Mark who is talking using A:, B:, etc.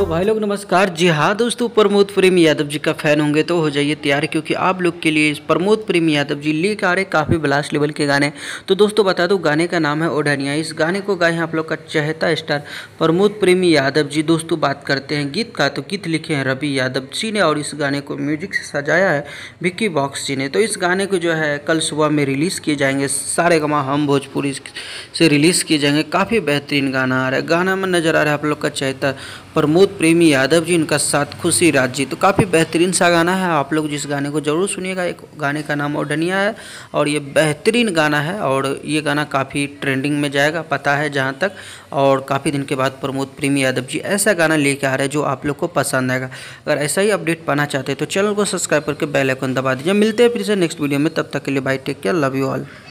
A: भाई लोग नमस्कार। जी हाँ दोस्तों, प्रमोद प्रेम यादव जी का फ़ैन होंगे तो हो जाइए तैयार, क्योंकि आप लोग के लिए प्रमोद प्रेम यादव जी लेकर आ रहे काफ़ी ब्लास्ट लेवल के गाने। तो दोस्तों बता दूं, गाने का नाम है ओढ़निया। इस गाने को गाए हैं आप लोग का चहेता स्टार प्रमोद प्रेम यादव जी। दोस्तों बात करते हैं गीत का, तो गीत लिखे हैं रवि यादव जी ने और इस गाने को म्यूजिक से सजाया है विक्की बॉक्स जी ने। तो इस गाने को जो है कल सुबह में रिलीज़ किए जाएंगे, सारेगामा हम भोजपुरी से रिलीज़ किए जाएंगे। काफ़ी बेहतरीन गाना आ रहा है। गाना में नज़र आ रहा है आप लोग का चहेता प्रमोद प्रेमी यादव जी, इनका साथ खुशी राज जी। तो काफ़ी बेहतरीन सा गाना है, आप लोग जिस गाने को ज़रूर सुनिएगा। एक गाने का नाम ओढ़निया है और ये बेहतरीन गाना है और ये गाना काफ़ी ट्रेंडिंग में जाएगा, पता है जहाँ तक। और काफ़ी दिन के बाद प्रमोद प्रेमी यादव जी ऐसा गाना लेके आ रहे हैं जो आप लोग को पसंद आएगा। अगर ऐसा ही अपडेट पाना चाहते हैं तो चैनल को सब्सक्राइब करके बेल आइकन दबा दीजिए। मिलते हैं फिर से नेक्स्ट वीडियो में, तब तक के लिए bye, take care, love you all.